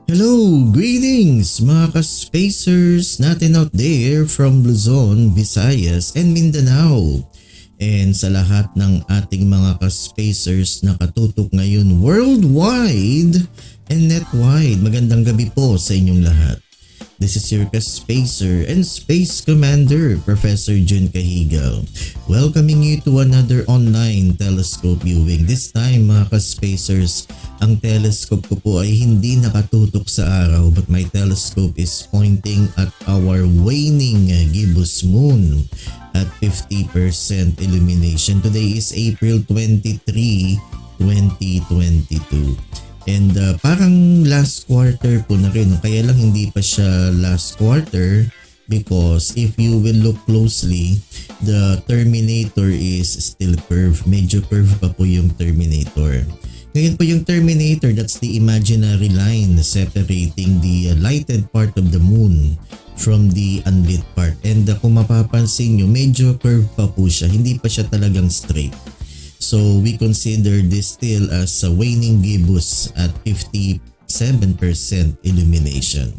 Hello! Greetings mga ka-spacers natin out there from Luzon, Visayas, and Mindanao. And sa lahat ng ating mga ka-spacers na katutok ngayon worldwide and netwide, magandang gabi po sa inyong lahat. This is your ka-spacer and space commander, Prof Jun Cajigal, welcoming you to another online telescope viewing. This time mga ka-spacers, ang telescope ko po ay hindi nakatutok sa araw, but my telescope is pointing at our waning gibbous moon at 50% illumination. Today is April 23, 2022. And parang last quarter po na rin, kaya lang hindi pa siya last quarter because if you will look closely, the terminator is still curved. Medyo curved pa po yung terminator. Ngayon po yung terminator, that's the imaginary line separating the lighted part of the moon from the unlit part. And kung mapapansin nyo, medyo curved pa po siya. Hindi pa siya talagang straight. So we consider this still as a waning gibbous at 57% illumination.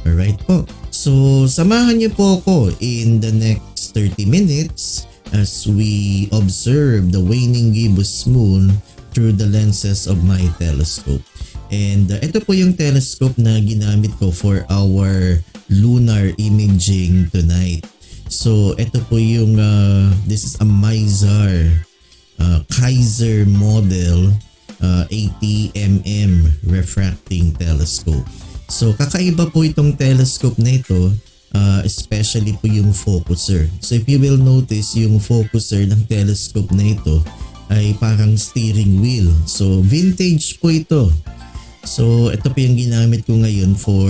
Alright po. So samahan niyo po ako in the next 30 minutes as we observe the waning gibbous moon through the lenses of my telescope. And ito po yung telescope na ginamit ko for our lunar imaging tonight. So ito po yung this is a Mizar Kaiser model 80mm refracting telescope. So kakaiba po itong telescope na ito, especially po yung focuser. So if you will notice, yung focuser ng telescope na ito ay parang steering wheel. So vintage po ito. So ito po yung ginamit ko ngayon for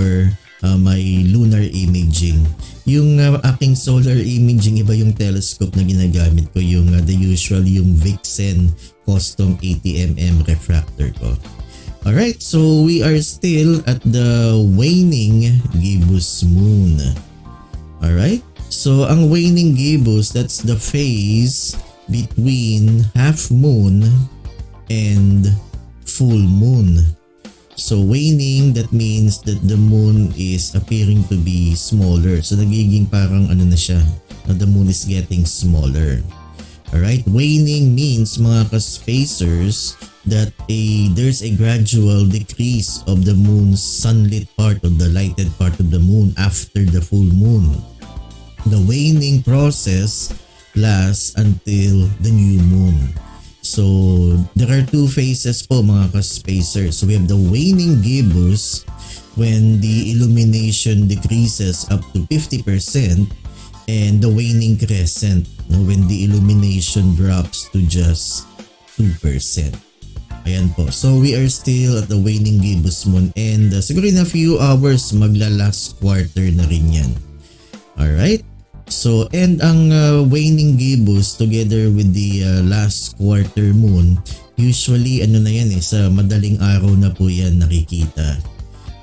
my lunar imaging. Yung aking solar imaging, iba yung telescope na ginagamit ko, yung the usual, yung Vixen custom 80mm refractor ko. Alright, so we are still at the waning gibbous moon. Alright, so ang waning gibbous, that's the phase between half moon and full moon. So waning, that means that the moon is appearing to be smaller. So nagiging parang ano na siya, the moon is getting smaller. Alright, waning means mga ka-spacers that there's a gradual decrease of the moon's sunlit part, of the lighted part of the moon after the full moon. The waning process lasts until the new moon. So there are two phases po mga ka-spacers. So we have the waning gibbous when the illumination decreases up to 50% and the waning crescent when the illumination drops to just 2%. Ayan po. So we are still at the waning gibbous moon and siguro in a few hours magla-last quarter na rin yan. Alright? So and ang waning gibbous together with the last quarter moon, usually ano na yan sa madaling araw na po yan nakikita.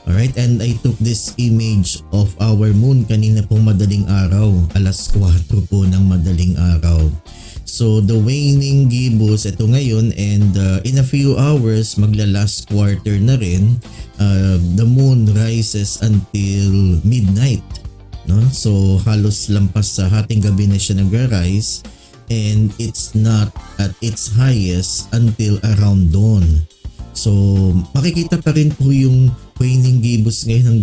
Alright, and I took this image of our moon kanina pong madaling araw, alas 4 po ng madaling araw. So the waning gibbous ito ngayon and in a few hours magla last quarter na rin. The moon rises until midnight. No? So halos lampas sa hating gabi na siya nag-rise and it's not at its highest until around dawn. So makikita pa rin po yung waning gibbous ngayon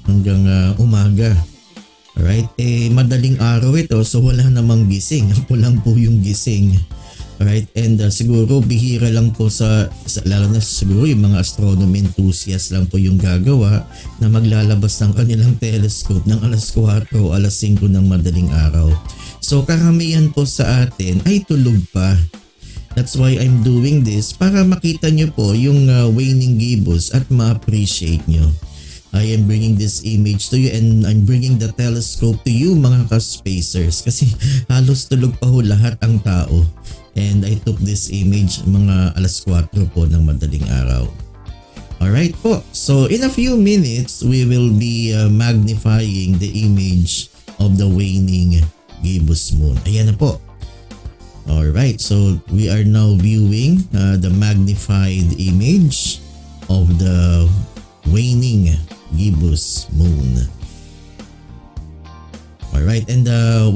hanggang umaga. Alright, madaling araw ito so wala namang gising. Ako lang po yung gising. Alright, and siguro bihira lang po sa lalo na siguro yung mga astronomy enthusiasts lang po yung gagawa na maglalabas ng kanilang telescope ng alas 4 o alas 5 ng madaling araw. So karamihan po sa atin ay tulog pa. That's why I'm doing this para makita nyo po yung waning gibbous at ma-appreciate nyo. I am bringing this image to you and I'm bringing the telescope to you mga ka-spacers kasi halos tulog pa ho lahat ang tao. And I took this image mga alas 4 po ng madaling araw. Alright po, so in a few minutes we will be magnifying the image of the waning gibbous moon. Ayan na po. Alright, so we are now viewing the magnified image of the waning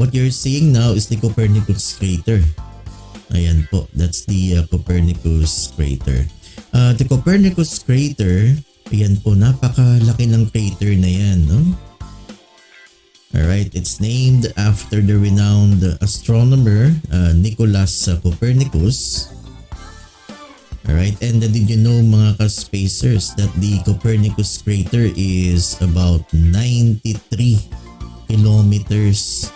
what you're seeing now is the Copernicus crater. Ayan po, that's the Copernicus crater. The Copernicus crater, ayan po, napakalaki ng crater na yan, no? Alright, it's named after the renowned astronomer Nicholas Copernicus. Alright, and did you know mga ka-spacers that the Copernicus crater is about 93 kilometers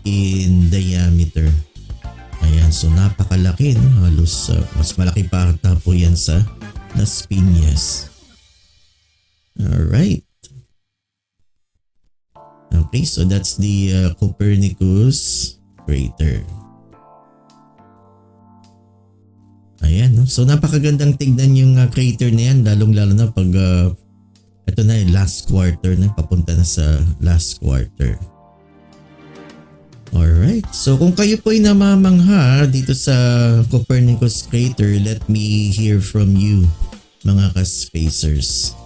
in diameter. Ayan, so napakalaki, no? Halos mas malaki pa ata po yan sa Las Piñas. Alright. Okay, so that's the Copernicus crater. Ayan, no? So napakagandang tignan yung crater na yan, lalong-lalo na pag ito na last quarter na, papunta na sa last quarter. Alright, so kung kayo po ay namamangha dito sa Copernicus crater, let me hear from you mga ka-spacers.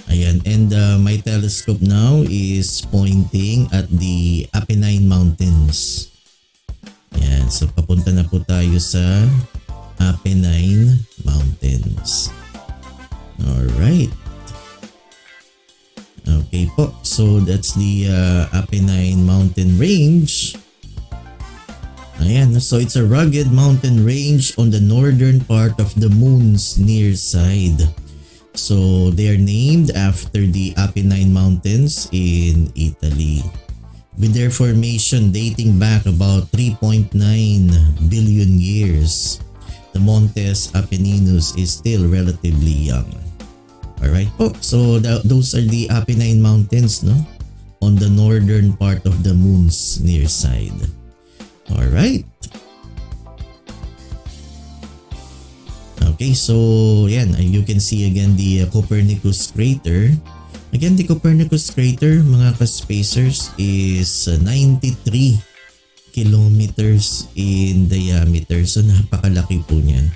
Ayan, and my telescope now is pointing at the Apennine Mountains. Ayan, so papunta na po tayo sa Apennine Mountains. Alright. Okay po, so that's the Apennine Mountain Range. Ayan, so it's a rugged mountain range on the northern part of the moon's near side. So they are named after the Apennine Mountains in Italy. With their formation dating back about 3.9 billion years, the Montes Apenninus is still relatively young. Alright po, so those are the Apennine Mountains, no? On the northern part of the moon's near side. Alright. Okay, so yan, you can see again the Copernicus crater. Again, the Copernicus crater mga ka-spacers is 93 kilometers in diameter. So napakalaki po niyan.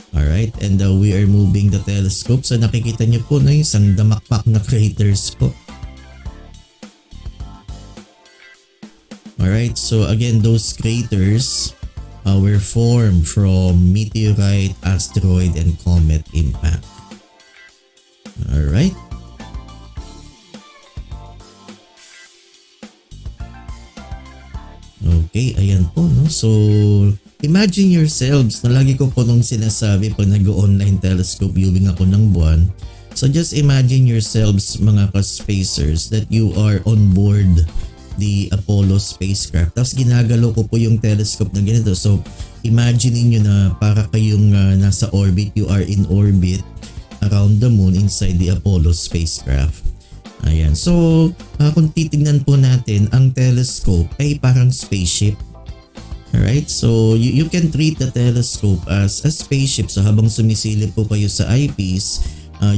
Alright, and we are moving the telescope. So nakikita niyo po na isang damakpak na craters po. Alright, so again, those craters were formed from meteorite, asteroid, and comet impact. Alright. Okay, ayan po, no? So, imagine yourselves na lagi ko po nung sinasabi pag nag-online telescope viewing ako ng buwan. So, just imagine yourselves mga ka-spacers that you are on board the Apollo spacecraft. Tapos ginagalaw ko po yung telescope na ganito. So, imagine niyo na para kayong nasa orbit. You are in orbit around the moon inside the Apollo spacecraft. Ayan. So, kung titignan po natin, ang telescope ay parang spaceship. Alright? So, you can treat the telescope as a spaceship. So, habang sumisilip po kayo sa eyepiece,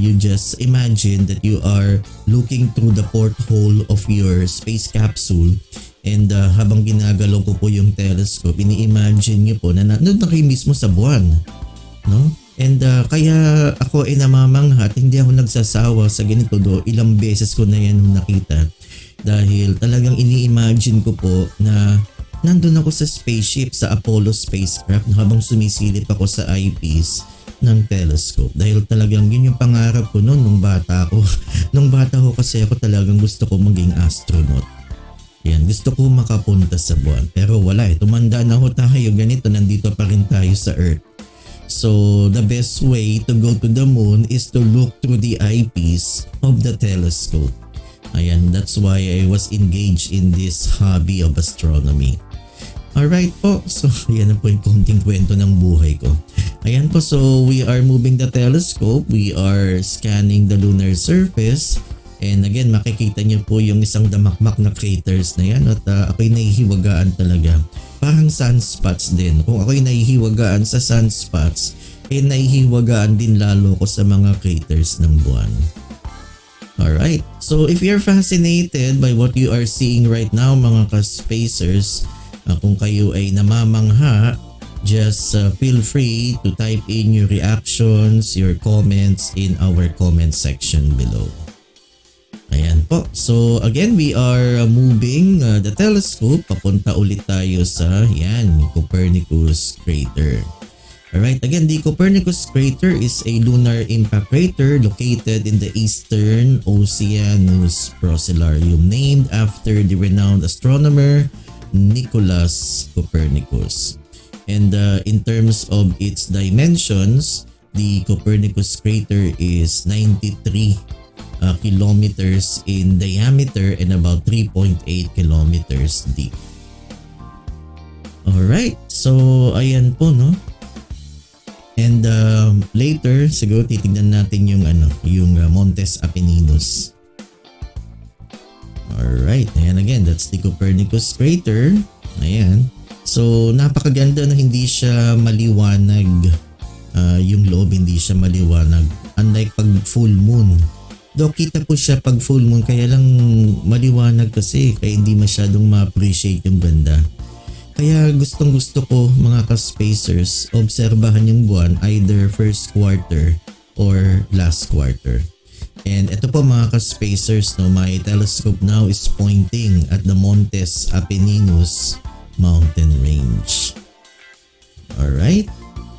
you just imagine that you are looking through the porthole of your space capsule, and habang ginagalaw ko po yung telescope, ini-imagine nyo po na nandun na kayo mismo sa buwan, no? And kaya ako ay namamangha at hindi ako nagsasawa sa ganito do. Ilang beses ko na yan nakita dahil talagang ini-imagine ko po na nandun ako sa spaceship, sa Apollo spacecraft, habang sumisilip ako sa eyepiece ng telescope. Dahil talagang yun yung pangarap ko noon nung bata ko. Nung bata ko kasi ako talagang gusto ko maging astronaut. Yan, gusto ko makapunta sa buwan. Pero wala eh, tumanda na ho tayo, ganito, nandito pa rin tayo sa Earth. So the best way to go to the moon is to look through the eyepiece of the telescope. Ayan, that's why I was engaged in this hobby of astronomy. Alright po, so yan na po yung konting kwento ng buhay ko. Ayan po, so we are moving the telescope, we are scanning the lunar surface, and again makikita niyo po yung isang damakmak na craters na yan at ako'y nahihiwagaan talaga. Parang sunspots din. Kung ako'y nahihiwagaan sa sunspots, nahihiwagaan din lalo ko sa mga craters ng buwan. Alright, so if you're fascinated by what you are seeing right now mga ka-spacers, kung kayo ay namamangha, just feel free to type in your reactions, your comments in our comment section below. Ayan po. So again, we are moving the telescope. Papunta ulit tayo sa Copernicus crater. Alright, again, the Copernicus crater is a lunar impact crater located in the eastern Oceanus Procellarum, named after the renowned astronomer Nicholas Copernicus. And in terms of its dimensions, the Copernicus crater is 93 kilometers in diameter and about 3.8 kilometers deep. Alright, so ayan po, no? And later siguro titingnan natin yung Montes Apenninus. Alright, ayan again, that's the Copernicus crater. Ayan. So napakaganda na hindi siya maliwanag. Yung loob hindi siya maliwanag. Unlike pag full moon. Though kita po siya pag full moon, kaya lang maliwanag kasi kaya hindi masyadong ma-appreciate yung ganda. Kaya gustong gusto ko mga ka-spacers, obserbahan yung buwan either first quarter or last quarter. And ito po mga ka-spacers, no, my telescope now is pointing at the Montes Apenninus mountain range. Alright,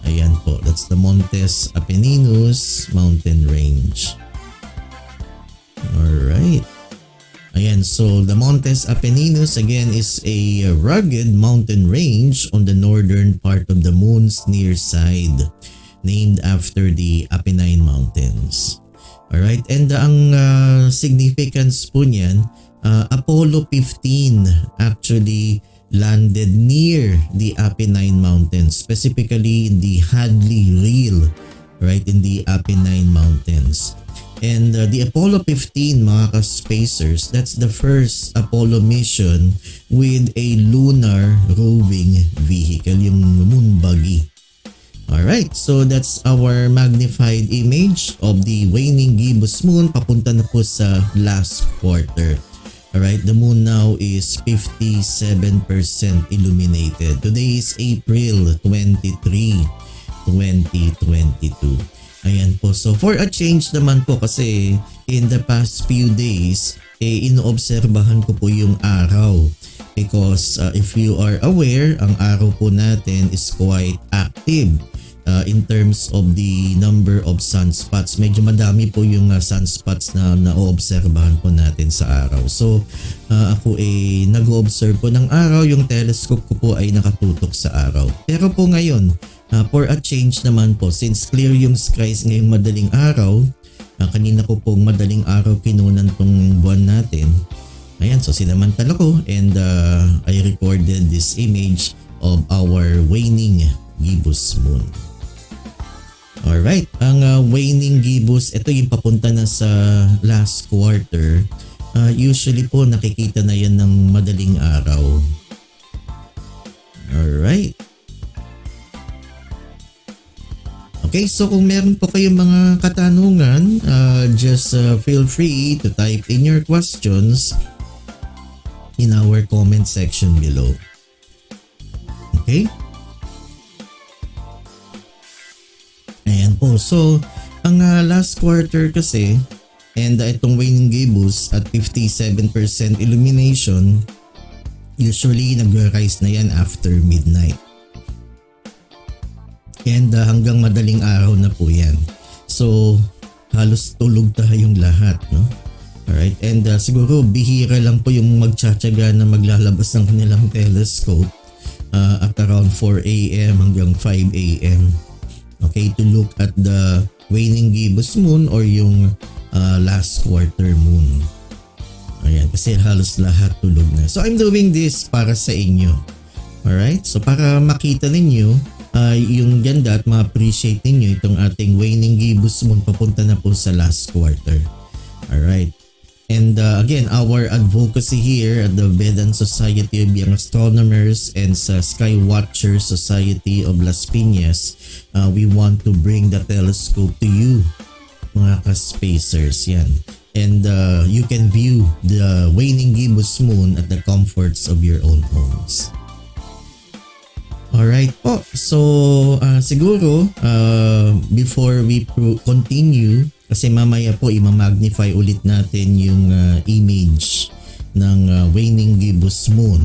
ayan po, that's the Montes Apenninus mountain range. Alright. Ayan, so the Montes Apenninus again is a rugged mountain range on the northern part of the moon's near side, named after the Apennine Mountains. Alright, and ang significance po niyan, Apollo 15 actually landed near the Apennine Mountains, specifically in the Hadley Rille, right, in the Apennine Mountains. And the Apollo 15 mga ka-spacers, that's the first Apollo mission with a lunar roving vehicle, yung moon buggy. Alright, so that's our magnified image of the waning gibbous moon. Papunta na po sa last quarter. Alright, the moon now is 57% illuminated. Today is April 23, 2022. Ayan po. So for a change naman po kasi in the past few days, inoobserbahan ko po yung araw. Because if you are aware, ang araw po natin is quite active in terms of the number of sunspots. Medyo madami po yung sunspots na naoobserbahan po natin sa araw. So ako nag-observe po ng araw, yung telescope ko po ay nakatutok sa araw. Pero po ngayon, for a change naman po, since clear yung skies ngayong madaling araw, kanina ko pong madaling araw kinunan tong buwan natin. Ayan, so sinamantala ko and I recorded this image of our waning gibbous moon. Alright, ang waning gibbous, ito yung papunta na sa last quarter. Usually po nakikita na yan ng madaling araw. Alright. Okay, so kung meron po kayong mga katanungan, just feel free to type in your questions in our comment section below. Okay? Ayan po. So, ang last quarter kasi, and itong waning gibbous at 57% illumination, usually nag-rise na yan after midnight. And hanggang madaling araw na po yan. So halos tulog tayong lahat, no? Alright, and siguro bihira lang po yung magtsatsaga na maglalabas ng kanilang telescope at around 4 AM hanggang 5 AM. Okay, to look at the waning gibbous moon or yung last quarter moon. Ayan, kasi halos lahat tulog na. So I'm doing this para sa inyo. Alright, so para makita ninyo yung ganda at ma-appreciate ninyo itong ating waning gibbous moon papunta na po sa last quarter. Alright. And again, our advocacy here at the Vedan Society of Young Astronomers and sa Sky Watcher Society of Las Piñas, we want to bring the telescope to you, mga ka-spacers. Yan. And you can view the waning gibbous moon at the comforts of your own homes. Alright po. So siguro before we continue, kasi mamaya po i-magnify ulit natin yung image ng waning gibbous moon.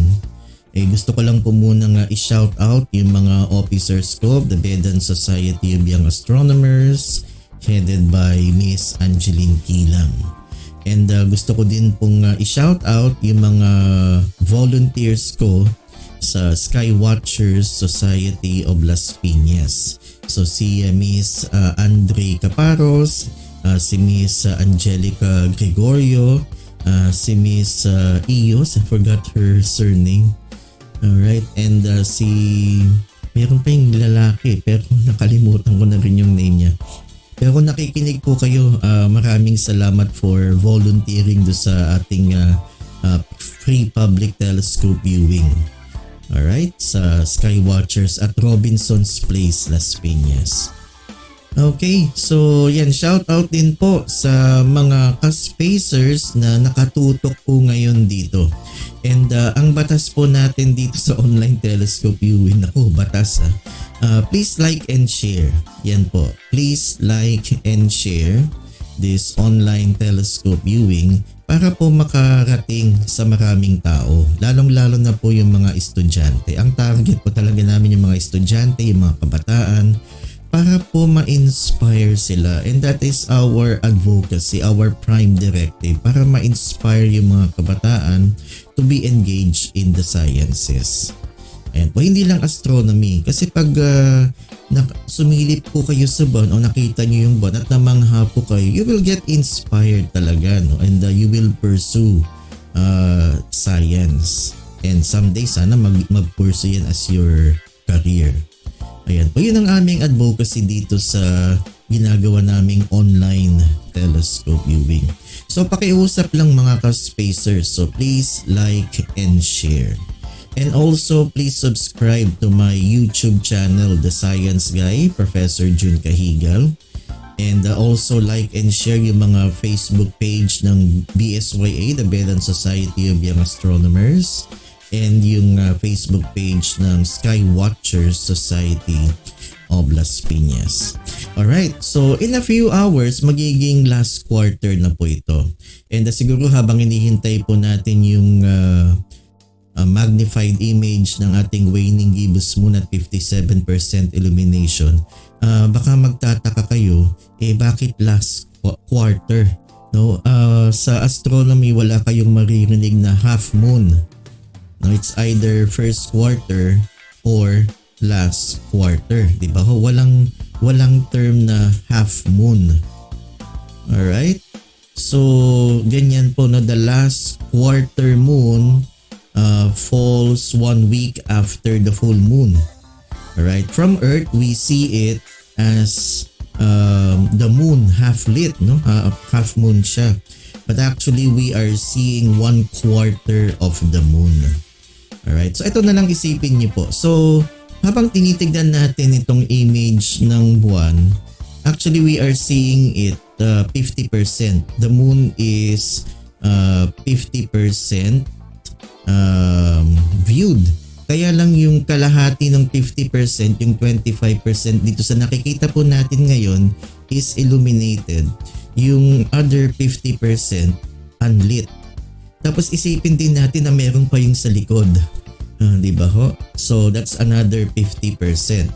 Gusto ko lang po munang i-shout out yung mga officers ko of the Vedan Society of Young Astronomers headed by Miss Angeline Kilam. And gusto ko din pong i-shout out yung mga volunteers ko sa Sky Watchers Society of Las Piñas. So si Miss Andre Caparos, si Miss Angelica Gregorio, si Miss Ios, I forgot her surname. Alright, and meron pa yung lalaki pero nakalimutan ko na rin yung name niya. Pero kung nakikinig po kayo, maraming salamat for volunteering do sa ating free public telescope viewing. Alright, sa Sky Watchers at Robinson's Place, Las Piñas. Okay, so yan, shout out din po sa mga ka-spacers na nakatutok po ngayon dito. And ang batas po natin dito sa online telescope viewing, ako batas please like and share. Yan po, please like and share this online telescope viewing para po makarating sa maraming tao, lalong-lalo na po yung mga estudyante. Ang target po talaga namin yung mga estudyante, yung mga kabataan, para po ma-inspire sila, and that is our advocacy, our prime directive, para ma-inspire yung mga kabataan to be engaged in the sciences. And po, hindi lang astronomy, kasi pag sumilip po kayo sa buwan o nakita nyo yung buwan at namangha po kayo, you will get inspired talaga, no? And you will pursue science, and someday sana mag-pursue yan as your career. Ayan po, yun ang aming advocacy dito sa ginagawa naming online telescope viewing. So pakiusap lang mga ka-spacers, so please like and share. And also please subscribe to my YouTube channel, The Science Guy, Professor Jun Cajigal. And also like and share yung mga Facebook page ng BSYA, the Vedan Society of Young Astronomers, and yung Facebook page ng Sky Watchers Society of Las Piñas. Alright, so in a few hours magiging last quarter na po ito. And siguro habang hinihintay po natin yung magnified image ng ating waning gibbous moon at 57% illumination, baka magtataka kayo, bakit last quarter? No, sa astronomy wala kayong maririnig na half moon. No, it's either first quarter or last quarter, di ba? Walang term na half moon. All right? So ganyan po, no, the last quarter moon falls 1 week after the full moon. All right? From Earth we see it as the moon half lit, no? Half moon siya. But actually we are seeing 1/4 of the moon. Alright, so ito na lang isipin niyo po. So habang tinitignan natin itong image ng buwan, actually we are seeing it 50%. The moon is 50% viewed. Kaya lang yung kalahati ng 50%, yung 25% dito sa nakikita po natin ngayon is illuminated. Yung other 50% unlit. Tapos isipin din natin na meron pa yung sa likod. Di ba ho? So that's another 50%.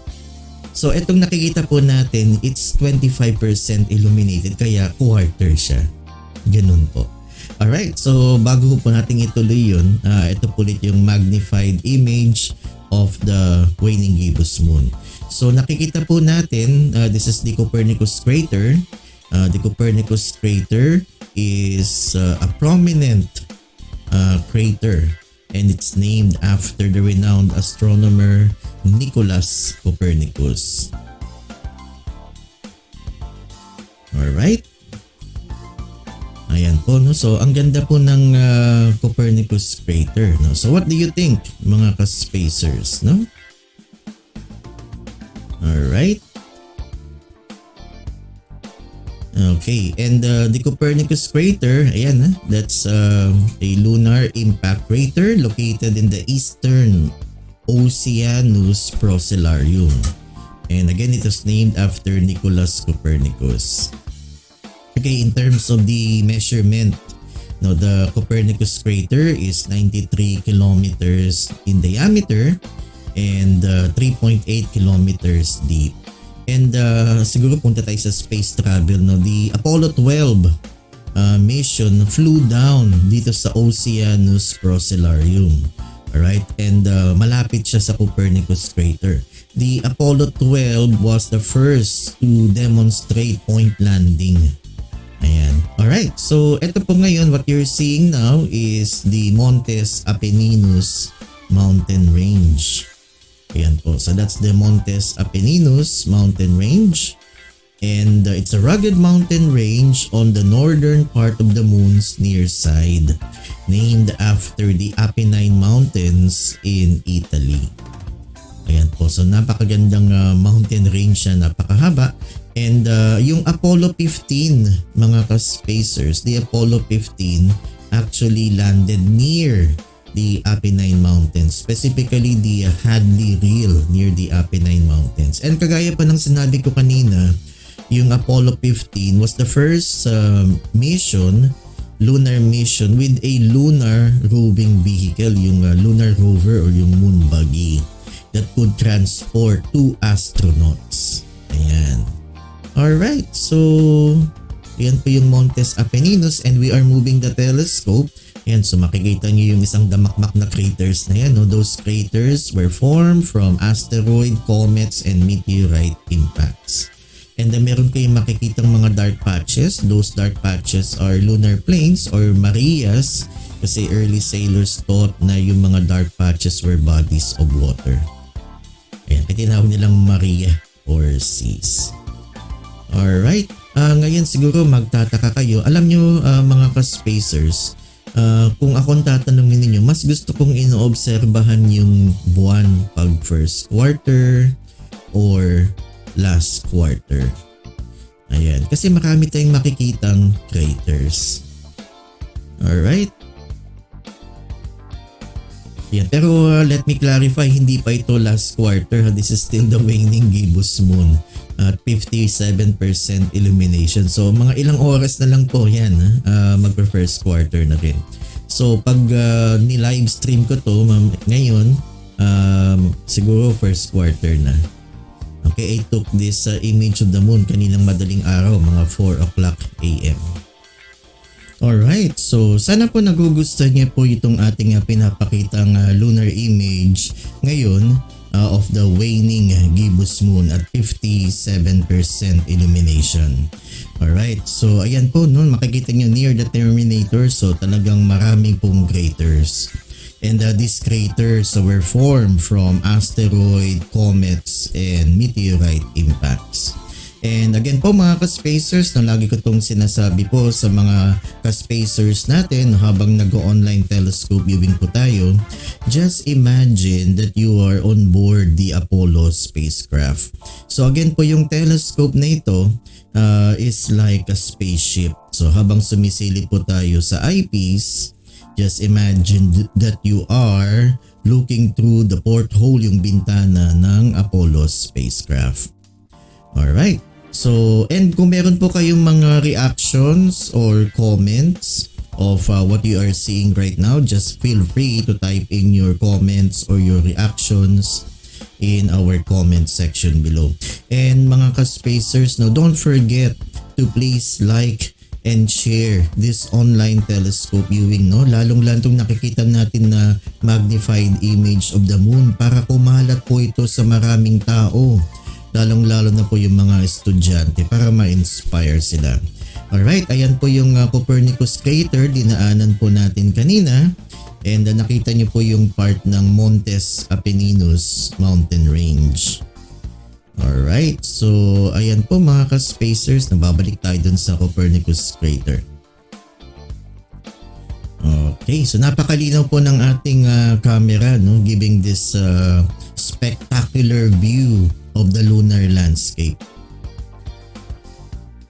So itong nakikita po natin, it's 25% illuminated, kaya quarter siya. Ganun po. Alright, so bago po natin ituloy yun, ito po ulit yung magnified image of the waning gibbous moon. So nakikita po natin, this is the Copernicus crater. The Copernicus crater is a prominent crater, and it's named after the renowned astronomer Nicholas Copernicus. Alright. Ayan po, no? So ang ganda po ng Copernicus crater, no? So what do you think, mga ka-spacers, no? Alright. Okay, and the Copernicus crater, ayan, that's a lunar impact crater located in the eastern Oceanus Procellarum. And again, it was named after Nicholas Copernicus. Okay, in terms of the measurement, now the Copernicus crater is 93 kilometers in diameter and 3.8 kilometers deep. And siguro punta tayo sa space travel. No? The Apollo 12 mission flew down dito sa Oceanus Procellarum. Alright, and malapit siya sa Copernicus crater. The Apollo 12 was the first to demonstrate point landing. Ayan. Alright, so ito po ngayon, what you're seeing now is the Montes Apenninus mountain range. Ayan po, so that's the Montes Apenninus mountain range. And it's a rugged mountain range on the northern part of the moon's near side, named after the Apennine Mountains in Italy. Ayan po, so napakagandang mountain range siya, napakahaba. And yung Apollo 15, mga ka-spacers, the Apollo 15 actually landed near the Apennine Mountains, specifically the Hadley Rille near the Apennine Mountains. And kagaya pa ng sinabi ko kanina, yung Apollo 15 was the first lunar mission with a lunar roving vehicle, yung lunar rover or yung moon buggy that could transport 2 astronauts. Ayan. Alright, so yan po yung Montes Apenninus and we are moving the telescope. Ayan, so makikita nyo yung isang damakmak na craters na yan. No? Those craters were formed from asteroid, comets, and meteorite impacts. And then meron kayong makikitang mga dark patches. Those dark patches are lunar plains or Marias kasi early sailors thought na yung mga dark patches were bodies of water. Ayan, tinawag nilang Maria or seas. Alright, ngayon siguro magtataka kayo. Alam nyo mga ka-spacers, kung akong tatanungin ninyo, mas gusto kong inoobserbahan yung buwan pag first quarter or last quarter. Ayan, kasi marami tayong makikitang craters. Alright. Yan. Pero let me clarify, hindi pa ito last quarter. This is still the waning gibbous moon at 57% illumination. So mga ilang oras na lang po yan, magpa-first quarter na rin. So pag ni-live stream ko to ngayon, siguro first quarter na. Okay, I took this image of the moon kaninang madaling araw, mga 4 o'clock AM. Alright, so sana po nagugustuhan niyo po itong ating pinapakitang lunar image ngayon of the waning gibbous moon at 57% illumination. Alright, so ayan po, no, makikita niyo near the terminator, so talagang marami pong craters. And these craters were formed from asteroid, comets, and meteorite impacts. And again po mga ka-spacers, na lagi ko itong sinasabi po sa mga ka-spacers natin habang nag-online telescope viewing po tayo, just imagine that you are on board the Apollo spacecraft. So again po yung telescope na ito is like a spaceship. So habang sumisilip po tayo sa eyepiece, just imagine that you are looking through the porthole, yung bintana ng Apollo spacecraft. Alright. So, and kung meron po kayong mga reactions or comments of what you are seeing right now, just feel free to type in your comments or your reactions in our comment section below. And mga ka-spacers, no, don't forget to please like and share this online telescope viewing, no? Lalong-lalong nakikita natin na magnified image of the moon para kumalat po ito sa maraming tao. Lalong-lalo na po yung mga estudyante para ma-inspire sila. Alright, ayan po yung Copernicus crater, dinaanan po natin kanina. And nakita niyo po yung part ng Montes Apenninus mountain range. Alright, so ayan po mga ka-spacers, nababalik tayo dun sa Copernicus crater. Okay, so napakalinaw po ng ating camera, no, giving this spectacular view of the lunar landscape.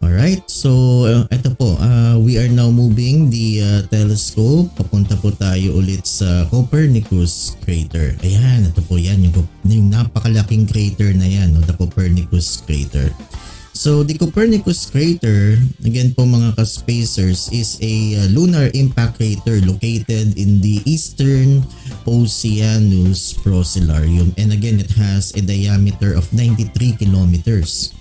Alright, so ito po, we are now moving the telescope, papunta po tayo ulit sa Copernicus crater. Ayan, ito po yan, yung napakalaking crater na yan, no? The Copernicus crater. So the Copernicus crater, again po mga ka-spacers, is a lunar impact crater located in the eastern Oceanus Procellarum, and again it has a diameter of 93 kilometers.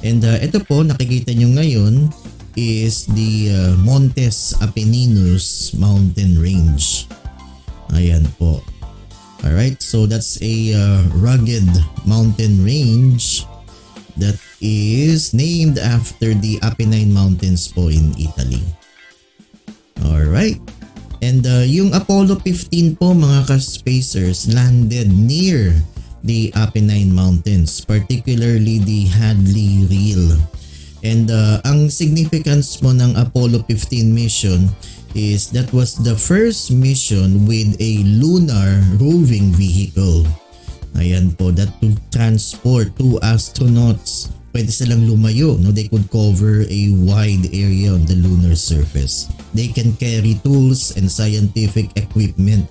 And ito po nakikita nyo ngayon is the Montes Apenninus mountain range. Ayan po. Alright, so that's a rugged mountain range that is named after the Apennine Mountains po in Italy. Alright. And yung Apollo 15 po mga ka-spacers landed near the Apennine Mountains, particularly the Hadley Rille. And ang significance po ng Apollo 15 mission is that was the first mission with a lunar roving vehicle. Ayan po, that to transport 2 astronauts. Pwede silang lumayo, no? They could cover a wide area on the lunar surface. They can carry tools and scientific equipment,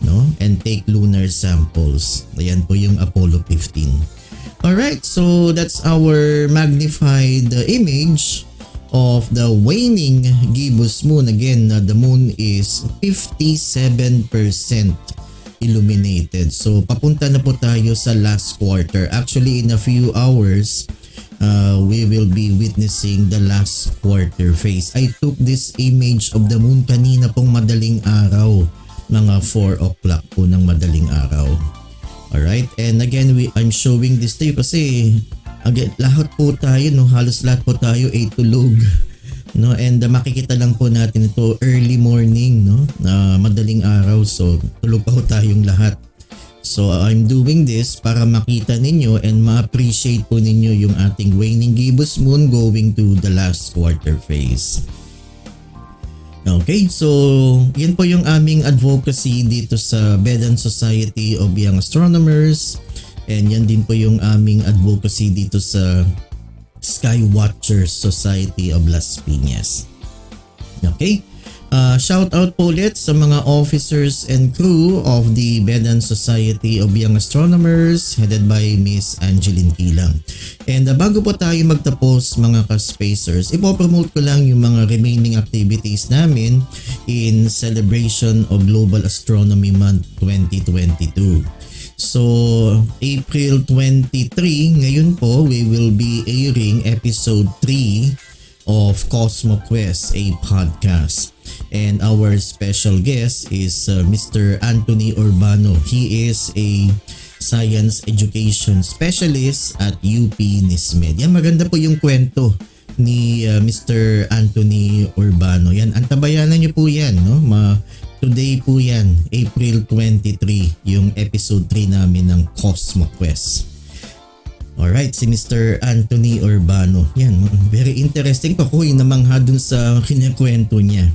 no? And take lunar samples. Ayan po yung Apollo 15. Alright, so that's our magnified image of the waning gibbous moon. Again, the moon is 57% illuminated. So papunta na po tayo sa last quarter. Actually, in a few hours, we will be witnessing the last quarter phase. I took this image of the moon kanina pong madaling araw. Mga 4 o'clock po ng madaling araw. Alright, and again I'm showing this to you kasi again, lahat po tayo, no, halos lahat po tayo ay tulog, no, and makikita lang po natin ito early morning, no, madaling araw, so tulog pa po tayong lahat. So I'm doing this para makita ninyo and ma-appreciate po ninyo yung ating waning gibbous moon going to the last quarter phase. Okay, so yan po yung aming advocacy dito sa Vedan Society of Young Astronomers, and yan din po yung aming advocacy dito sa Sky Watchers Society of Las Piñas. Okay, shout out po ulit sa mga officers and crew of the Vedan Society of Young Astronomers headed by Miss Angeline Kilang. And bago po tayo magtapos mga ka-spacers, ipopromote ko lang yung mga remaining activities namin in celebration of Global Astronomy Month 2022. So April 23, ngayon po we will be airing episode 3 of Cosmo Quest, a podcast. And our special guest is Mr. Anthony Urbano. He is a Science Education Specialist at UP NISMED. Yan, maganda po yung kwento ni Mr. Anthony Urbano. Yan, antabayanan niyo po yan, no? Today po yan, April 23, yung episode 3 namin ng Cosmo Quest. Alright, si Mr. Anthony Urbano. Yan, very interesting pa ko yung namangha dun sa kinakwento niya.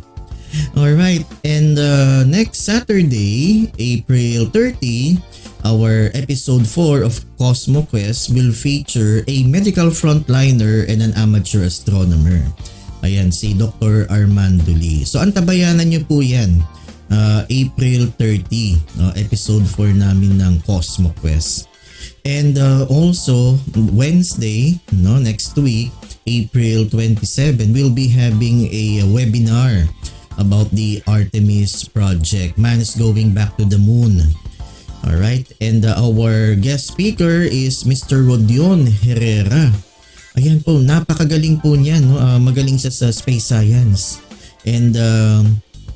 Alright, and next Saturday, April 30, our episode 4 of Cosmo Quest will feature a medical frontliner and an amateur astronomer. Ayan, si Dr. Armando Lee. So antabayanan niyo po yan. April 30, episode 4 namin ng Cosmo Quest. And also Wednesday, no, next week, April 27, we'll be having a webinar about the Artemis project. Man is going back to the moon. Alright, and our guest speaker is Mr. Rodion Herrera. Ayan po, napakagaling po niyan, no? Magaling siya sa space science. And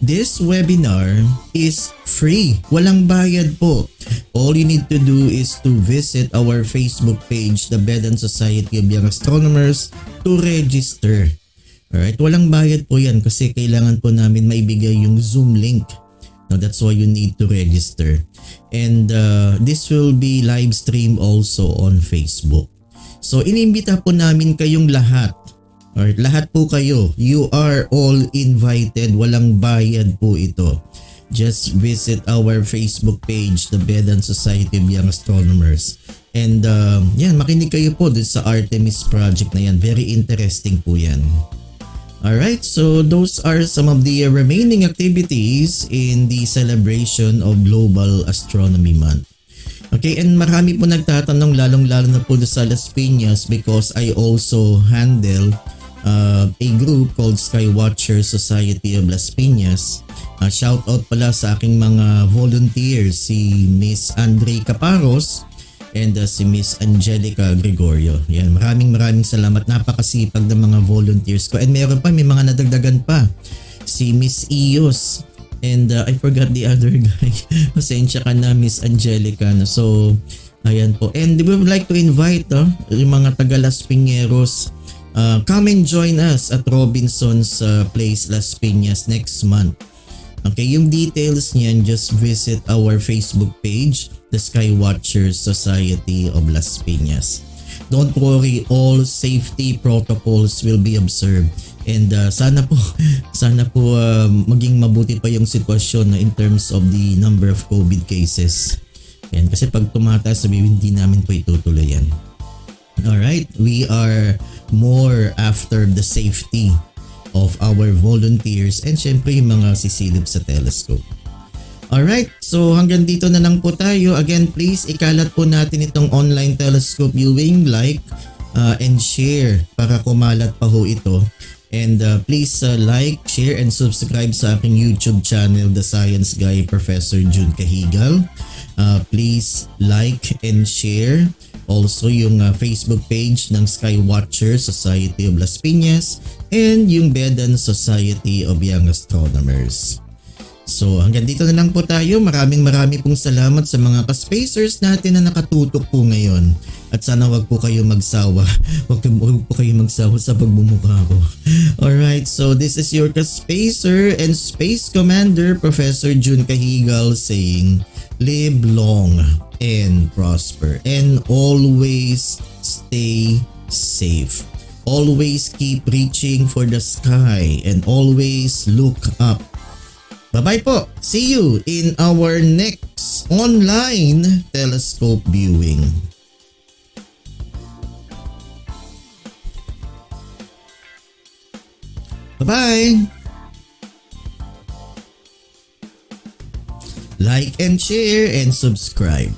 this webinar is free. Walang bayad po. All you need to do is to visit our Facebook page, the Vedan Society of Young Astronomers, to register. Alright, walang bayad po yan kasi kailangan po namin maibigay yung Zoom link. Now, that's why you need to register. And this will be live stream also on Facebook. So inimbita po namin kayong lahat. Alright, lahat po kayo. You are all invited. Walang bayad po ito. Just visit our Facebook page, the Vedan Society of Young Astronomers. And yan, makinig kayo po dun sa Artemis project na yan. Very interesting po yan. Alright, so those are some of the remaining activities in the celebration of Global Astronomy Month. Okay, and marami po nagtatanong lalong-lalo na po sa Las Piñas because I also handle a group called Skywatcher Society of Las Piñas. Shout out pala sa aking mga volunteers, si Miss Andre Caparos and si Miss Angelica Gregorio. Yan, maraming salamat. Napakasipag ng mga volunteers ko. And meron pa, may mga nadagdagan pa. Si Miss Ios and I forgot the other guy. Pasensya ka na, Miss Angelica. So, ayan po. And we would like to invite yung mga taga Las Piñeros. Come and join us at Robinson's Place Las Piñas next month. Okay, yung details niyan, just visit our Facebook page, the Skywatcher Society of Las Piñas. Don't worry, all safety protocols will be observed. And sana po maging mabuti pa yung sitwasyon in terms of the number of COVID cases. Yan, kasi pag tumataas, sabihin hindi namin po itutuloy yan. Alright, we are more after the safety of our volunteers and syempre yung mga sisilip sa telescope. Alright, so hanggang dito na lang po tayo. Again, please ikalat po natin itong online telescope viewing, like and share para kumalat pa ho ito. And please like, share and subscribe sa aking YouTube channel, The Science Guy Professor Jun Cajigal. Please like and share also yung Facebook page ng Skywatcher Society of Las Piñas and yung Bedan Society of Young Astronomers. So hanggang dito na lang po tayo. Maraming pong salamat sa mga ka-spacers natin na nakatutok po ngayon. At sana wag po kayo magsawa. Wag po kayo magsawa sa pagbumukha ko. Alright, so this is your ka-spacer and Space Commander Professor Jun Cajigal saying, live long and prosper and always stay safe. Always keep reaching for the sky and always look up. Bye-bye po. See you in our next online telescope viewing. Bye-bye. Like and share and subscribe.